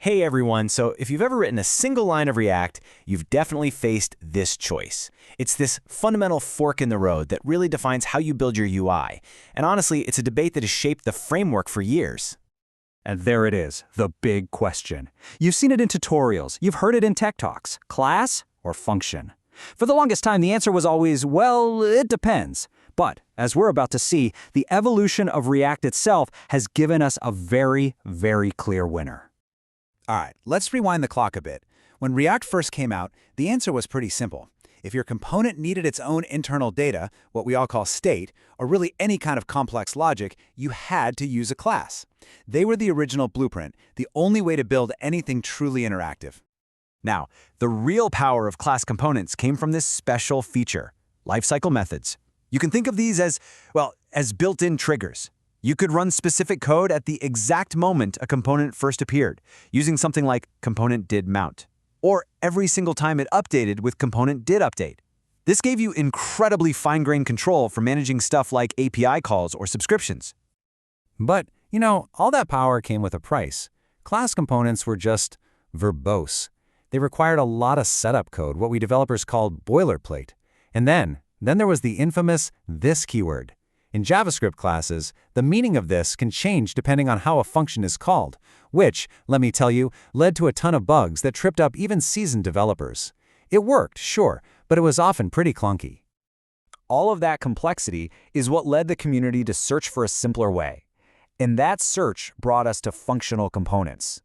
Hey everyone, so if you've ever written a single line of React, you've definitely faced this choice. It's this fundamental fork in the road that really defines how you build your UI. And honestly, it's a debate that has shaped the framework for years. And there it is, the big question. You've seen it in tutorials, you've heard it in tech talks. Class or function? For the longest time, the answer was always, well, it depends. But, as we're about to see, the evolution of React itself has given us a very, very clear winner. All right, let's rewind the clock a bit. When React first came out, the answer was pretty simple. If your component needed its own internal data, what we all call state, or really any kind of complex logic, you had to use a class. They were the original blueprint, the only way to build anything truly interactive. Now, the real power of class components came from this special feature, lifecycle methods. You can think of these as built-in triggers. You could run specific code at the exact moment a component first appeared, using something like component did mount, or every single time it updated with component did update. This gave you incredibly fine-grained control for managing stuff like API calls or subscriptions. But, all that power came with a price. Class components were just verbose. They required a lot of setup code, what we developers called boilerplate. And then there was the infamous this keyword. In JavaScript classes, the meaning of this can change depending on how a function is called, which, let me tell you, led to a ton of bugs that tripped up even seasoned developers. It worked, sure, but it was often pretty clunky. All of that complexity is what led the community to search for a simpler way. And that search brought us to functional components.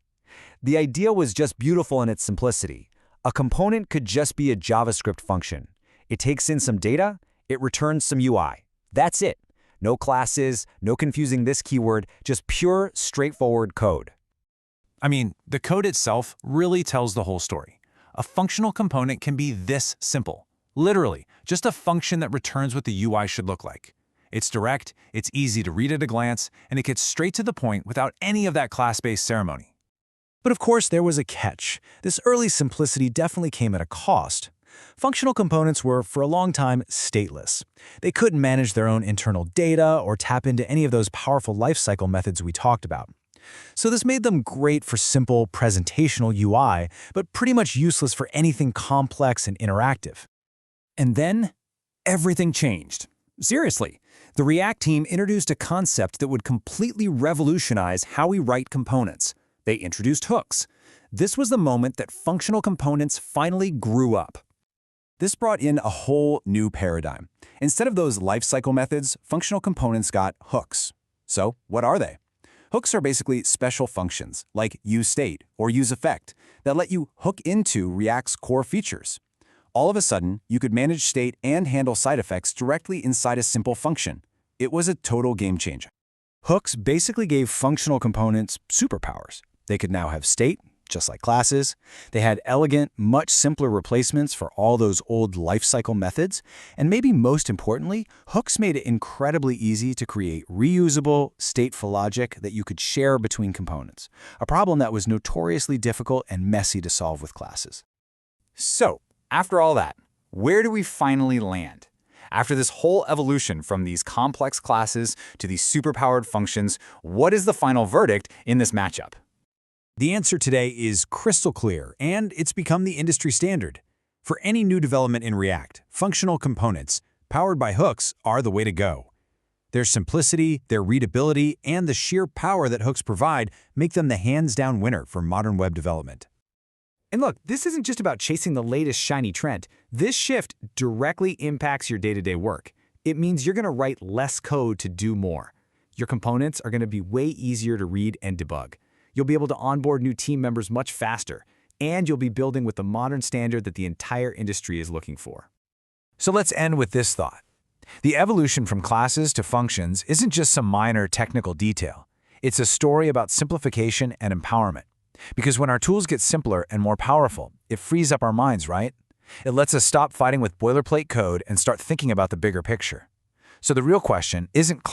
The idea was just beautiful in its simplicity. A component could just be a JavaScript function. It takes in some data, it returns some UI. That's it. No classes, no confusing this keyword, just pure, straightforward code. I mean, the code itself really tells the whole story. A functional component can be this simple. Literally, just a function that returns what the UI should look like. It's direct, it's easy to read at a glance, and it gets straight to the point without any of that class-based ceremony. But of course, there was a catch. This early simplicity definitely came at a cost. Functional components were, for a long time, stateless. They couldn't manage their own internal data or tap into any of those powerful lifecycle methods we talked about. So this made them great for simple presentational UI, but pretty much useless for anything complex and interactive. And then, everything changed. Seriously, the React team introduced a concept that would completely revolutionize how we write components. They introduced hooks. This was the moment that functional components finally grew up. This brought in a whole new paradigm. Instead of those lifecycle methods, functional components got hooks. So, what are they? Hooks are basically special functions, like useState or useEffect, that let you hook into React's core features. All of a sudden, you could manage state and handle side effects directly inside a simple function. It was a total game changer. Hooks basically gave functional components superpowers. They could now have state, just like classes. They had elegant, much simpler replacements for all those old lifecycle methods. And maybe most importantly, hooks made it incredibly easy to create reusable, stateful logic that you could share between components, a problem that was notoriously difficult and messy to solve with classes. So, after all that, where do we finally land? After this whole evolution from these complex classes to these superpowered functions, what is the final verdict in this matchup? The answer today is crystal clear, and it's become the industry standard. For any new development in React, functional components, powered by hooks, are the way to go. Their simplicity, their readability, and the sheer power that hooks provide make them the hands-down winner for modern web development. And look, this isn't just about chasing the latest shiny trend. This shift directly impacts your day-to-day work. It means you're going to write less code to do more. Your components are going to be way easier to read and debug. You'll be able to onboard new team members much faster, and you'll be building with the modern standard that the entire industry is looking for. So let's end with this thought. The evolution from classes to functions isn't just some minor technical detail. It's a story about simplification and empowerment. Because when our tools get simpler and more powerful, it frees up our minds, right? It lets us stop fighting with boilerplate code and start thinking about the bigger picture. So the real question isn't